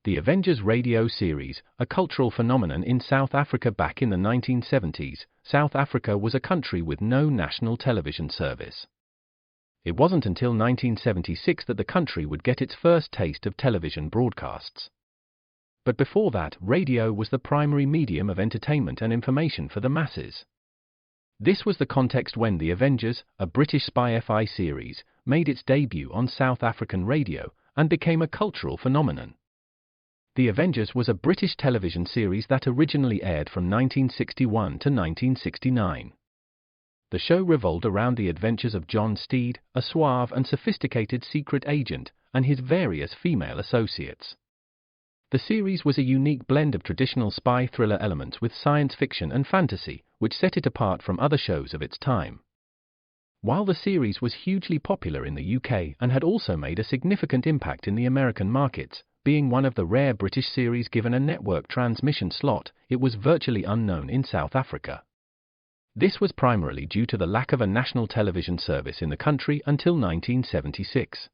The Avengers radio series, a cultural phenomenon in South Africa back in the 1970s. South Africa was a country with no national television service. It wasn't until 1976 that the country would get its first taste of television broadcasts. But before that, radio was the primary medium of entertainment and information for the masses. This was the context when The Avengers, a British spy-fi series, made its debut on South African radio and became a cultural phenomenon. The Avengers was a British television series that originally aired from 1961 to 1969. The show revolved around the adventures of John Steed, a suave and sophisticated secret agent, and his various female associates. The series was a unique blend of traditional spy thriller elements with science fiction and fantasy, which set it apart from other shows of its time. While the series was hugely popular in the UK and had also made a significant impact in the American markets, being one of the rare British series given a network transmission slot, it was virtually unknown in South Africa. This was primarily due to the lack of a national television service in the country until 1976.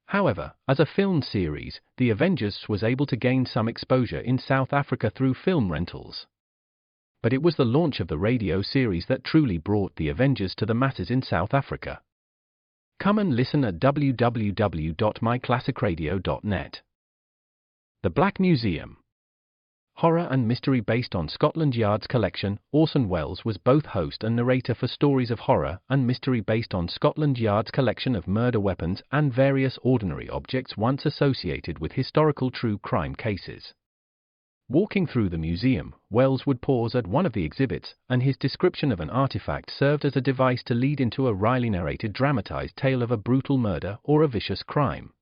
However, as a film series, The Avengers was able to gain some exposure in South Africa through film rentals. But it was the launch of the radio series that truly brought The Avengers to the masses in South Africa. Come and listen at www.myclassicradio.net. The Black Museum. Horror and mystery based on Scotland Yard's collection. Orson Welles was both host and narrator for stories of horror and mystery based on Scotland Yard's collection of murder weapons and various ordinary objects once associated with historical true crime cases. Walking through the museum, Welles would pause at one of the exhibits, and his description of an artifact served as a device to lead into a wryly narrated dramatized tale of a brutal murder or a vicious crime.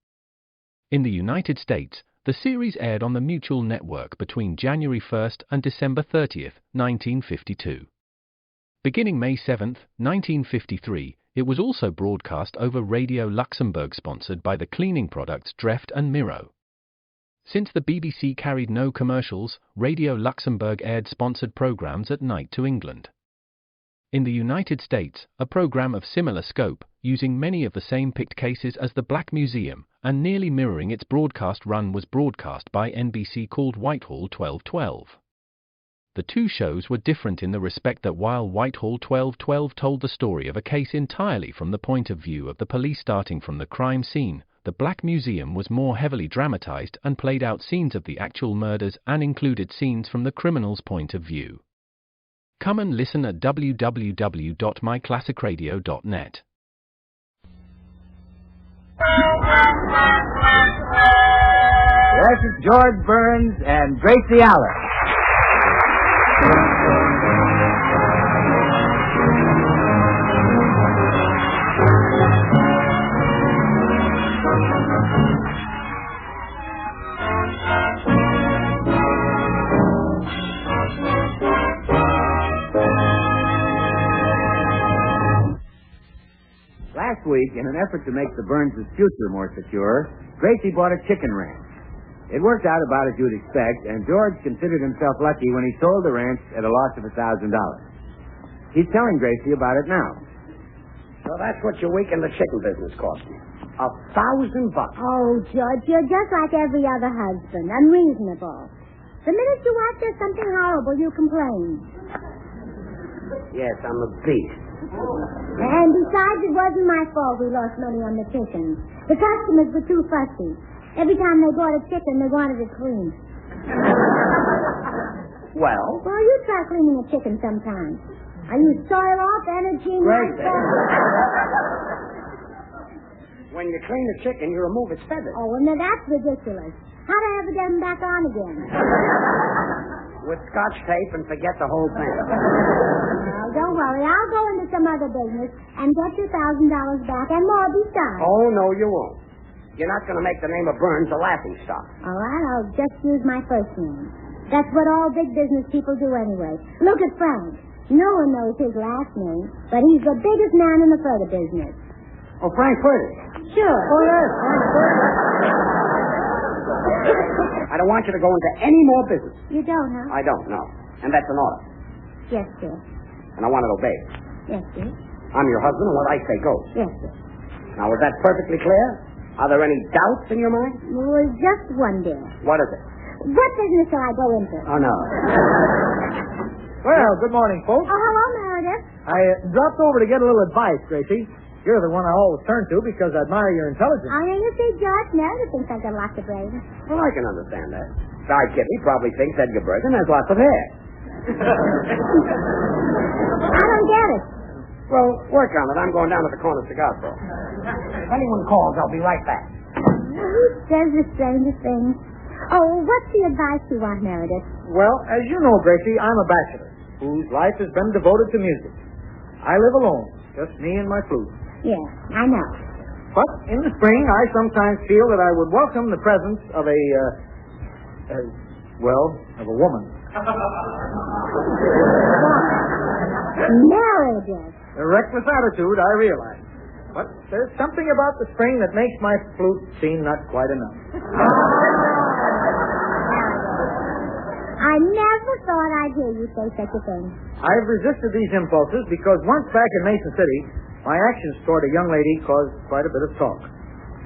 In the United States, the series aired on the Mutual Network between January 1 and December 30, 1952. Beginning May 7, 1953, it was also broadcast over Radio Luxembourg, sponsored by the cleaning products Dreft and Miro. Since the BBC carried no commercials, Radio Luxembourg aired sponsored programs at night to England. In the United States, a program of similar scope, using many of the same picked cases as the Black Museum, and nearly mirroring its broadcast run, was broadcast by NBC called Whitehall 1212. The two shows were different in the respect that while Whitehall 1212 told the story of a case entirely from the point of view of the police starting from the crime scene, the Black Museum was more heavily dramatized and played out scenes of the actual murders and included scenes from the criminal's point of view. Come and listen at www.myclassicradio.net. This is George Burns and Gracie Allen. Last week, in an effort to make the Burns' future more secure, Gracie bought a chicken ranch. It worked out about as you'd expect, and George considered himself lucky when he sold the ranch at a loss of $1,000. He's telling Gracie about it now. So that's what your week in the chicken business cost me. $1,000. Oh, George, you're just like every other husband, unreasonable. The minute you watch there's something horrible, you complain. Yes, I'm a beast. And besides, it wasn't my fault we lost money on the chickens. The customers were too fussy. Every time they bought a chicken, they wanted it clean. Well, you try cleaning a chicken sometime. I use soil off, energy, and when you clean a chicken, you remove its feathers. Oh, well, now that's ridiculous. How'd I ever get them back on again? With Scotch tape and forget the whole thing. Well, don't worry. I'll go into some other business and get your $1,000 back and more besides. Oh, no, you won't. You're not going to make the name of Burns a laughing stock. All right, I'll just use my first name. That's what all big business people do anyway. Look at Frank. No one knows his last name, but he's the biggest man in the further business. Oh, Frank Furter. Sure. Oh, yes, Frank Furter. I don't want you to go into any more business. You don't, huh? I don't, no. And that's an order. Yes, sir. And I want it obeyed. Yes, sir. I'm your husband, and what I say goes. Yes, sir. Now, was that perfectly clear? Are there any doubts in your mind? Well, just one, dear. What is it? What business shall I go into? Oh, no. Well, good morning, folks. Oh, hello, Meredith. I dropped over to get a little advice, Gracie. You're the one I always turn to because I admire your intelligence. Oh, you see, George, Meredith thinks I've got lots of brains. Well, I can understand that. Guy Kitty probably thinks Edgar Bergen has lots of hair. I don't get it. Well, work on it. I'm going down to the corner cigar store. If anyone calls, I'll be right back. He says the strangest things. Oh, what's the advice you want, Meredith? Well, as you know, Gracie, I'm a bachelor whose life has been devoted to music. I live alone, just me and my flute. Yes, I know. But in the spring, I sometimes feel that I would welcome the presence of a woman. Meredith. A reckless attitude, I realize. But there's something about the spring that makes my flute seem not quite enough. I never thought I'd hear you say such a thing. I've resisted these impulses because once back in Mason City, my actions toward a young lady caused quite a bit of talk.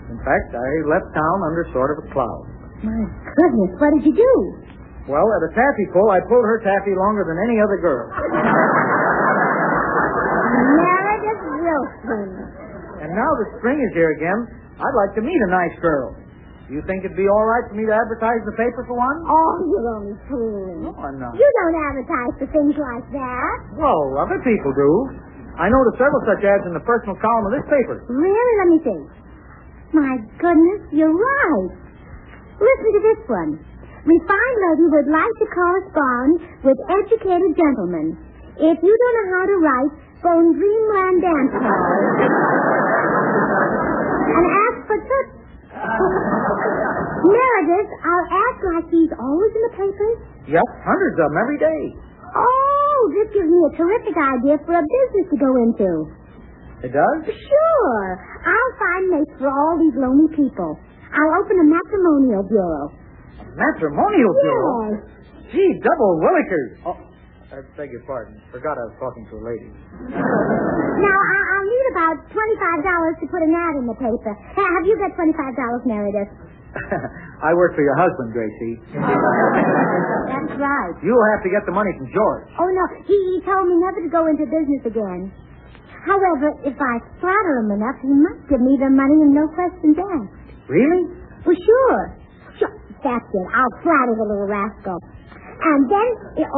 In fact, I left town under sort of a cloud. My goodness, what did you do? Well, at a taffy pull, I pulled her taffy longer than any other girl. Meredith Wilson. And now that spring is here again, I'd like to meet a nice girl. Do you think it'd be all right for me to advertise in the paper for one? Oh, you're only fooling. No, I'm not. You don't advertise for things like that. Well, other people do. I noticed several such ads in the personal column of this paper. Really? Let me think. My goodness, you're right. Listen to this one. Refined lady would like to correspond with educated gentlemen. If you don't know how to write, phone Dreamland Dance Hall and ask for tips. Meredith, are ads like these always in the papers? Yep, hundreds of them every day. Oh, this gives me a terrific idea for a business to go into. It does? Sure. I'll find mates for all these lonely people. I'll open a matrimonial bureau. A matrimonial bureau? Yes. Gee, double willikers. Oh, I beg your pardon. Forgot I was talking to a lady. Now, I'll need about $25 to put an ad in the paper. Have you got $25, Meredith? I work for your husband, Gracie. That's right. You'll have to get the money from George. Oh, no. He told me never to go into business again. However, if I flatter him enough, he must give me the money and no questions asked. Really? Well, sure. Sure. That's it. I'll flatter the little rascal. And then, here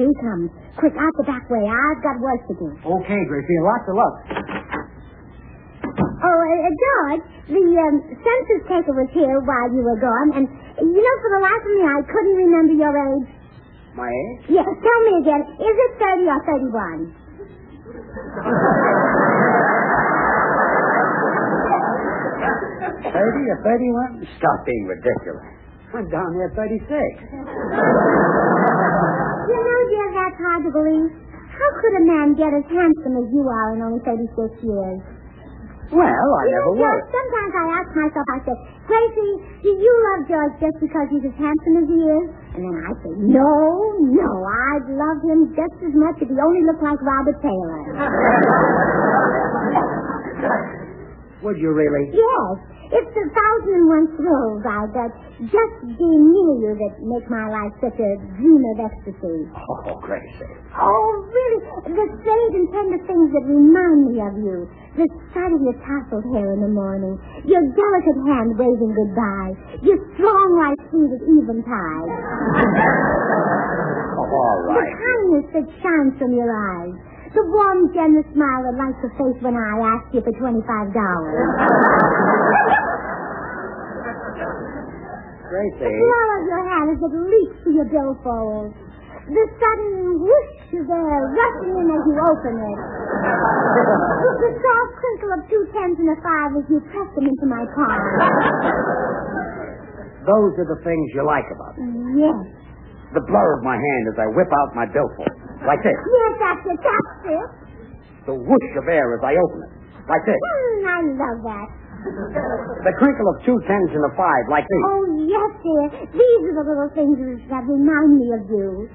he comes. Quick, out the back way. I've got work to do. Okay, Gracie, and lots of luck. Oh, George, the census taker was here while you were gone, and, for the life of me, I couldn't remember your age. My age? Yes, tell me again. Is it 30 or 31? 30 or 31? Stop being ridiculous. I'm down here 36. Dear, that's hard to believe. How could a man get as handsome as you are in only 36 years? Well, I never was. Sometimes I ask myself, I say, Gracie, do you love George just because he's as handsome as he is? And then I say, no, I'd love him just as much if he only looked like Robert Taylor. Would you really? Yes. It's the 1,001 thrills I get just being near you that make my life such a dream of ecstasy. Oh, Gracie. Oh, really? The strange and tender things that remind me of you. The sight of your tousled hair in the morning. Your delicate hand waving goodbye. Your strong white feet at eventide. Oh, all The right. kindness that shines from your eyes. The warm, generous smile that lights your face when I ask you for $25. Gracie. The flow of your hand as it leaps to your billfold. The sudden whoosh of air rushing in as you open it. The soft crinkle of 2 10s and a 5 as you press them into my palm. Those are the things you like about me. Yes. The blur of my hand as I whip out my billfold. Like this. Yes, that's it. That's it. The whoosh of air as I open it. Like this. I love that. The crinkle of 2 10s and a 5. Like this. Oh, yes, dear. These are the little things that remind me of you.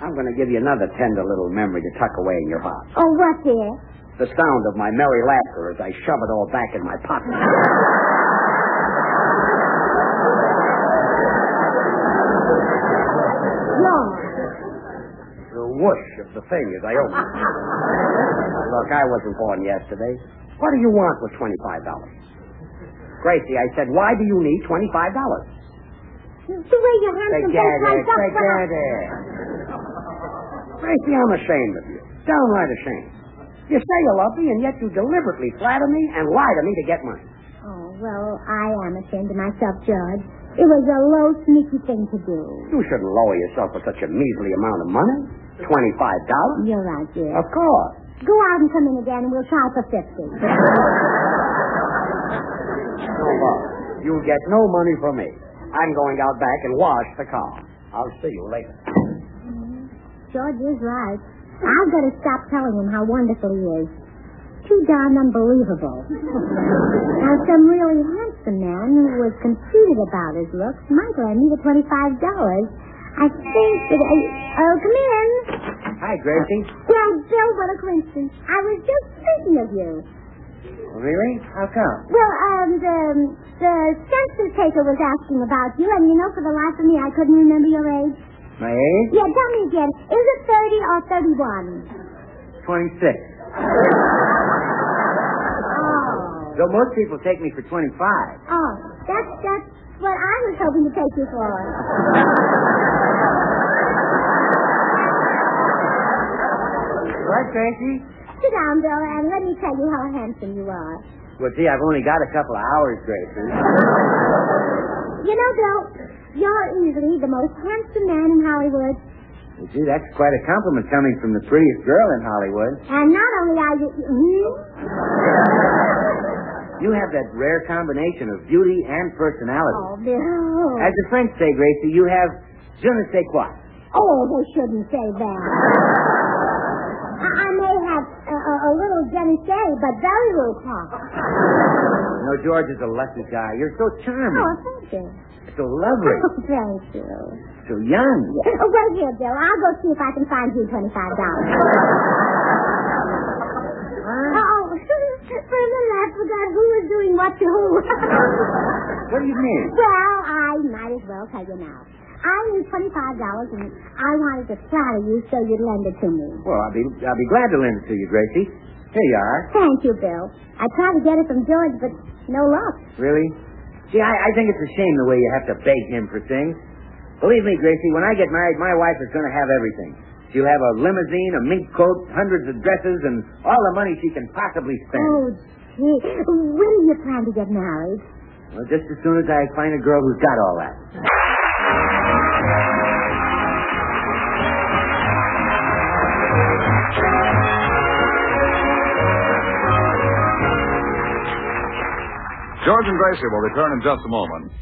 I'm going to give you another tender little memory to tuck away in your heart. Oh, what, dear? the sound of my merry laughter as I shove it all back in my pocket. The whoosh of the thing as I opened it. Look, I wasn't born yesterday. What do you want with $25? Gracie, I said, why do you need $25? The way your handsome face lights up. Gracie, I'm ashamed of you. Downright ashamed. You say you love me, and yet you deliberately flatter me and lie to me to get money. Oh, well, I am ashamed of myself, George. It was a low, sneaky thing to do. You shouldn't lower yourself for such a measly amount of money. $25. You're right, dear. Of course. Go out and come in again, and we'll try for 50. No bother. You'll get no money from me. I'm going out back and wash the car. I'll see you later. George is right. I've got to stop telling him how wonderful he is. Too darn unbelievable. Now, some really handsome man who was conceited about his looks might lend me the $25. I think that come in. Hi, Gracie. Well, Bill, what a coincidence. I was just thinking of you. Really? How come? Well, the census taker was asking about you, and you know, for the life of me, I couldn't remember your age. My age? Yeah, tell me again. Is it 30 or 31? 26. So most people take me for 25. Oh, that's what I was hoping to take you for. What, Gracie? Sit down, Bill, and let me tell you how handsome you are. Well, gee, I've only got a couple of hours, Gracie. You know, Bill, you're easily the most handsome man in Hollywood. Well, gee, that's quite a compliment coming from the prettiest girl in Hollywood. And not only are you... You have that rare combination of beauty and personality. Oh, Bill. As the French say, Gracie, you have je ne sais quoi. Oh, they shouldn't say that. I may have a little je ne sais, but very little talk. No, George is a lucky guy. You're so charming. Oh, thank you. So lovely. Oh, thank you. So young. Oh, wait here, Bill. I'll go see if I can find you $25. Oh, for a minute I forgot who was doing what to who. What do you mean? Well, I might as well tell you now. I need $25, and I wanted to flatter you so you'd lend it to me. Well, I'll be glad to lend it to you, Gracie. Here you are. Thank you, Bill. I tried to get it from George, but no luck. Really? See, I think it's a shame the way you have to beg him for things. Believe me, Gracie, when I get married, my wife is going to have everything. She'll have a limousine, a mink coat, hundreds of dresses, and all the money she can possibly spend. Oh, gee. When do you plan to get married? Well, just as soon as I find a girl who's got all that. George and Gracie will return in just a moment.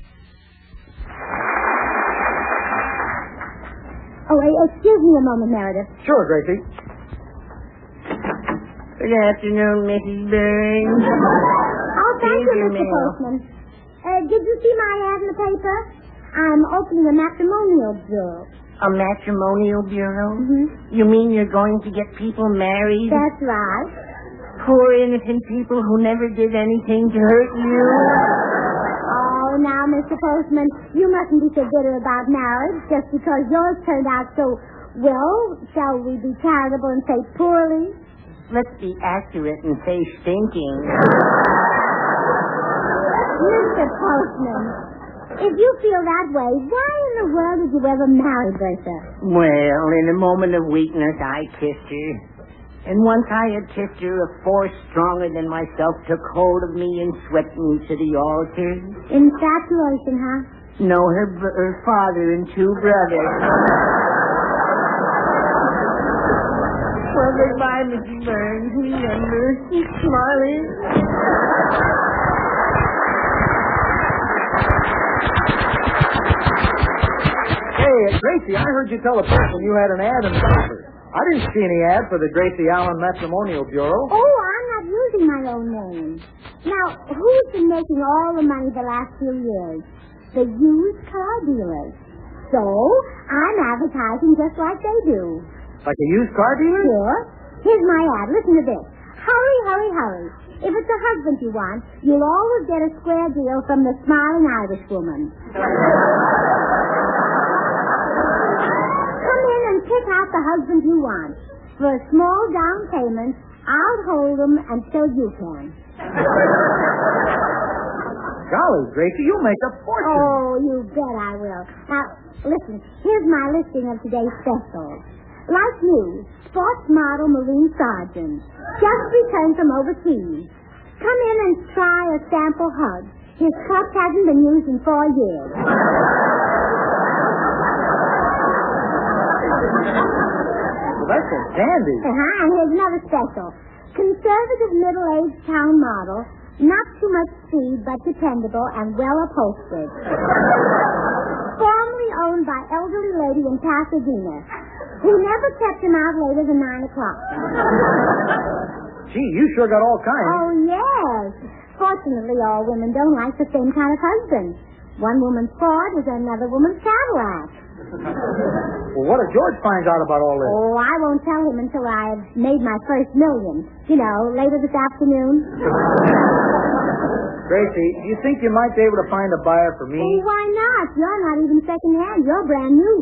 Oh, excuse me a moment, Meredith. Sure, Gracie. Good afternoon, Mrs. Burns. Oh, thank you, Here's your Mr. mail. Postman. Did you see my ad in the paper? I'm opening a matrimonial bureau. A matrimonial bureau? Mm-hmm. You mean you're going to get people married? That's right. Poor innocent people who never did anything to hurt you? Oh, now, Mr. Postman, you mustn't be so bitter about marriage just because yours turned out so well. Shall we be charitable and say poorly? Let's be accurate and say stinking. Mr. Postman, if you feel that way, why in the world did you ever marry Bertha? Well, in a moment of weakness, I kissed her. And once I had kissed her, a force stronger than myself took hold of me and swept me to the altar. Infatuation, huh? No, her father and two brothers. Well, goodbye, Mrs. Burns. Remember, Marley. Hey, Gracie, I heard you tell a person you had an ad in the paper. I didn't see any ad for the Gracie Allen Matrimonial Bureau. Oh, I'm not using my own name. Now, who's been making all the money the last few years? The used car dealers. So, I'm advertising just like they do. Like a used car dealer? Sure. Here's my ad. Listen to this. Hurry, hurry, hurry. If it's a husband you want, you'll always get a square deal from the smiling Irish woman. Come in and pick out the husband you want. For a small down payment, I'll hold them until you can. Golly, Gracie, you'll make a fortune. Oh, you bet I will. Now, listen, here's my listing of today's specials. Like you, sports model Marine Sergeant. Just returned from overseas. Come in and try a sample hug. His cup hasn't been used in 4 years. Well, that's a dandy. And here's another special. Conservative middle-aged town model. Not too much speed, but dependable and well upholstered. Formerly owned by elderly lady in Pasadena, who never kept him out later than 9 o'clock. Gee, you sure got all kinds. Oh, yes. Fortunately, all women don't like the same kind of husband. One woman's Ford is another woman's Cadillac. Well, what if George finds out about all this? Oh, I won't tell him until I've made my first million. You know, later this afternoon. Gracie, do you think you might be able to find a buyer for me? Oh, why not? You're not even second-hand. You're brand new.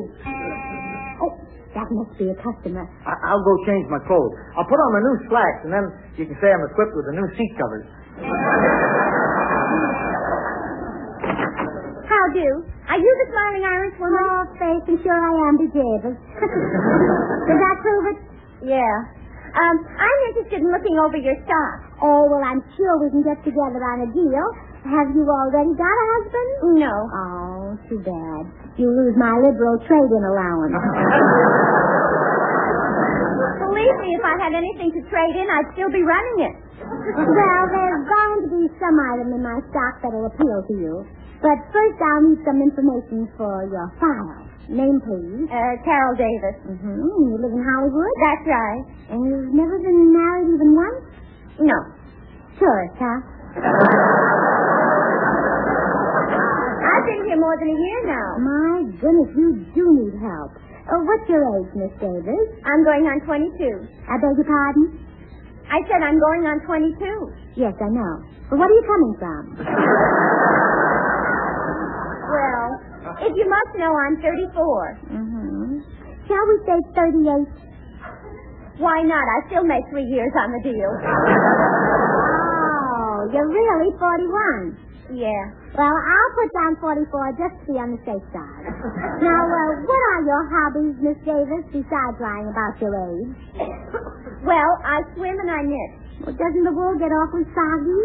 Oh, that must be a customer. I'll go change my clothes. I'll put on my new slacks, and then you can say I'm equipped with the new seat covers. How do? Are you the smiling Irish woman? Oh, Faith, and sure I am, be Davis. Does that prove it? Yeah. I'm interested in looking over your stock. Oh, well, I'm sure we can get together on a deal. Have you already got a husband? No. Oh, too bad. You lose my liberal trade-in allowance. Believe me, if I had anything to trade in, I'd still be running it. Well, there's bound to be some item in my stock that'll appeal to you. But first, I'll need some information for your file. Name, please. Carol Davis. Mm-hmm. You live in Hollywood? That's right. And you've never been married even once? No. Tourist, huh? I've been here more than a year now. My goodness, you do need help. What's your age, Miss Davis? I'm going on 22. I beg your pardon? I said I'm going on 22. Yes, I know. But what are you coming from? Well, if you must know, I'm 34. Mm-hmm. Shall we say 38? Why not? I still make 3 years on the deal. Oh, you're really 41. Yeah. Well, I'll put down 44 just to be on the safe side. Now, what are your hobbies, Miss Davis, besides lying about your age? Well, I swim and I knit. Well, doesn't the wool get awfully soggy?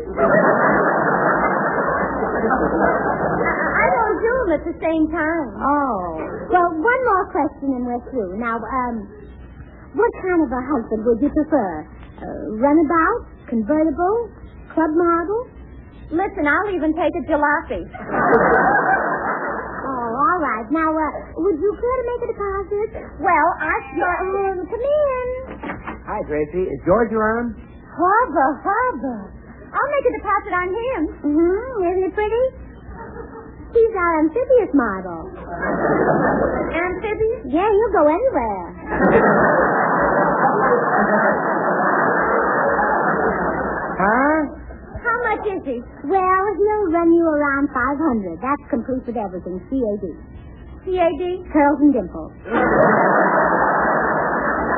I don't do them at the same time. Oh. Well, one more question and we're through. Now, what kind of a husband would you prefer? Runabout? Convertible? Club model? Listen, I'll even take a jalopy. Oh, all right. Now, would you care to make a deposit? Well, come in. Hi, Gracie. Is George around? Hubba. I'll make a deposit on him. Mm-hmm. Isn't it pretty? He's our amphibious model. Amphibious? Yeah, he'll go anywhere. Huh? How much is he? Well, he'll run you around 500. That's complete with everything. C.A.D. C.A.D.? Curls and dimples.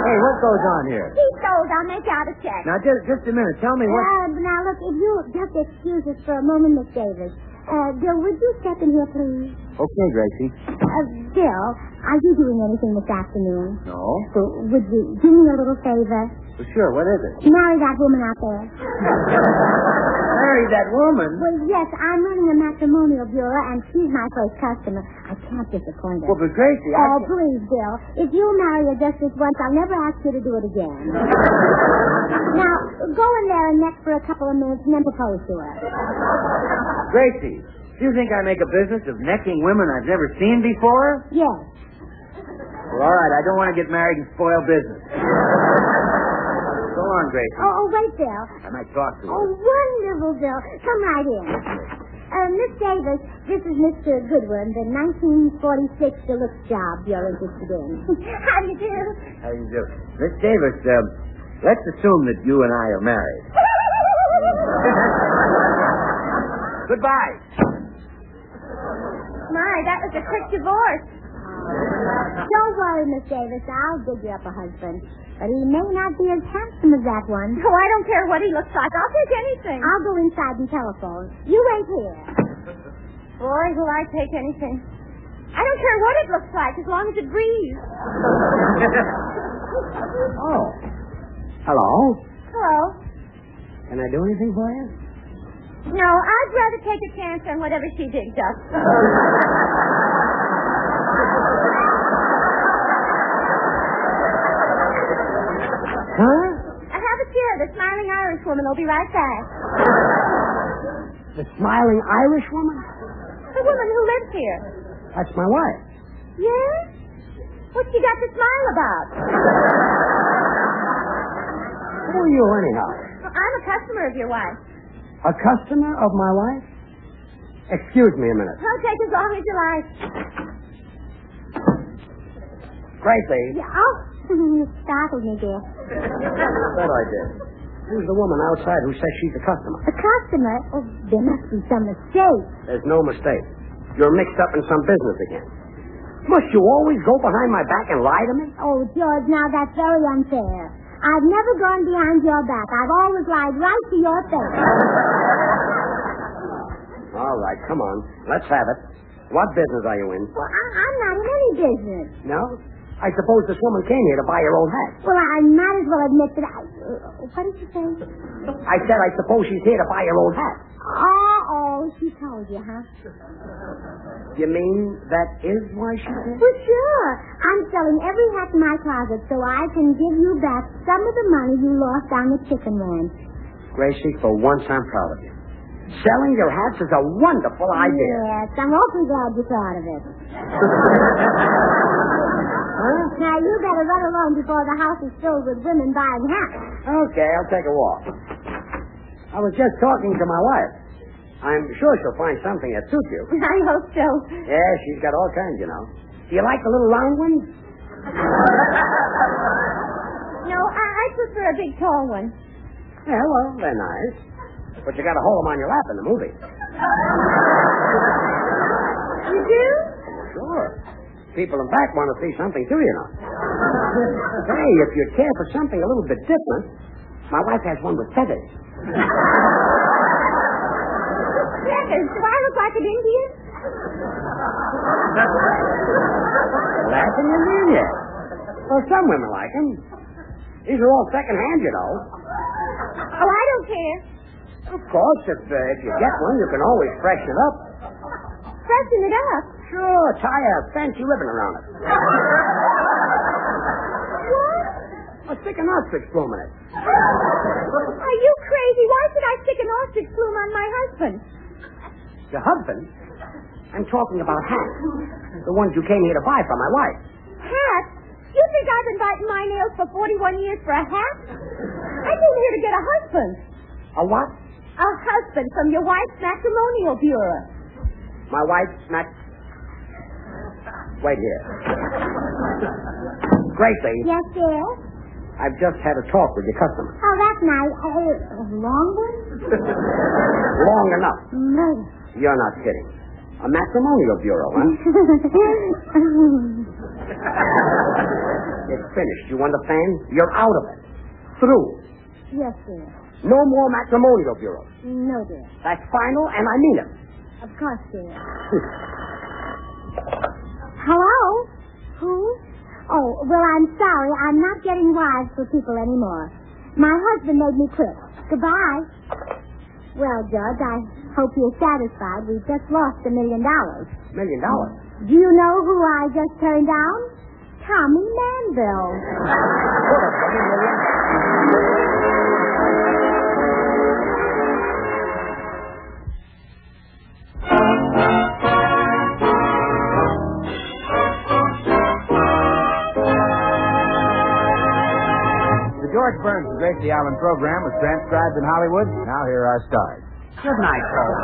Hey, what goes on here? He's sold. I'll make out a check. Now, just a minute. Tell me what... Now, look, if you'll just excuse us for a moment, Miss Davis. Bill, would you step in here, please? Okay, Gracie. Bill, are you doing anything this afternoon? No. So, would you do me a little favor? Well, sure. What is it? Marry that woman out there. Marry that woman? Well, yes, I'm running a matrimonial bureau, and she's my first customer. I can't disappoint her. Well, but Gracie, Oh, please, Bill. If you'll marry her just this once, I'll never ask you to do it again. Now, go in there and neck for a couple of minutes and then propose to her. Gracie, do you think I make a business of necking women I've never seen before? Yes. Well, all right. I don't want to get married and spoil business. Go on, Gracie. Oh, wait, Bill. I might talk to her. Oh, wonderful, Bill. Come right in. Miss Davis, this is Mr. Goodwin, the 1946 deluxe job you're interested in. How do you do? How do you do? Miss Davis, Let's assume that you and I are married. Goodbye. My, that was a quick divorce. Don't worry, Miss Davis. I'll dig you up a husband. But he may not be as handsome as that one. Oh, I don't care what he looks like. I'll take anything. I'll go inside and telephone. You wait here. Boy, will I take anything. I don't care what it looks like as long as it breathes. Oh. Hello. Hello. Can I do anything for you? No, I'd rather take a chance on whatever she digs up. Huh? I have a chair. The smiling Irish woman will be right back. The smiling Irish woman? The woman who lives here. That's my wife. Yeah? What's she got to smile about? Who are you, anyhow? I'm a customer of your wife. A customer of my wife? Excuse me a minute. I'll take as long as you like. Gracie. Yeah, oh, you startled me, dear. Bet I did. Who's the woman outside who says she's a customer? A customer? Oh, there must be some mistake. There's no mistake. You're mixed up in some business again. Must you always go behind my back and lie to me? Oh, George, now that's very unfair. I've never gone behind your back. I've always lied right to your face. All right, come on. Let's have it. What business are you in? Well, I'm not in any business. No? I suppose this woman came here to buy her old hat. Well, I might as well admit that what did you say? I said I suppose she's here to buy her old hat. Oh, she told you, huh? You mean that is why she's here? Well, sure. I'm selling every hat in my closet so I can give you back some of the money you lost on the chicken ranch. Gracie, for once I'm proud of you. Selling your hats is a wonderful idea. Yes, I'm awfully glad you thought of it. Huh? Now, you better run along before the house is filled with women buying hats. Okay, I'll take a walk. I was just talking to my wife. I'm sure she'll find something that suits you. I hope so. Yeah, she's got all kinds, you know. Do you like the little round ones? No, I prefer a big tall one. Yeah, well, they're nice. But you gotta hold them on your lap in the movie. You do? Sure. People in back want to see something too, you know. Hey, if you care for something a little bit different, my wife has one with feathers. Feathers? Do I look like an Indian? Laughing at me, yes. Well, some women like them. These are all second-hand, you know. Oh, I don't care. Of course, if you get one, you can always freshen it up. Freshen it up? Sure, tie a fancy ribbon around it. What? Or stick an ostrich plume in it. Are you crazy? Why should I stick an ostrich plume on my husband? Your husband? I'm talking about hats. The ones you came here to buy from my wife. Hat? You think I've been biting my nails for 41 years for a hat? I came here to get a husband. A what? A husband from your wife's matrimonial bureau. My wife's Wait here. Gracie. Yes, dear? I've just had a talk with your customer. Oh, that's nice. A long one? Long enough. No. You're not kidding. A matrimonial bureau, huh? It's finished. You understand? You're out of it. Through. Yes, dear. No more matrimonial bureaus. No, dear. That's final, and I mean it. Of course, dear. Hello? Who? Oh, well, I'm sorry. I'm not getting wives for people anymore. My husband made me quit. Goodbye. Well, Judge, I hope you're satisfied. We just lost $1 million. $1 million? Do you know who I just turned down? Tommy Manville. The George Burns and Gracie Allen program was transcribed in Hollywood. Now here are our stars. Good night, folks.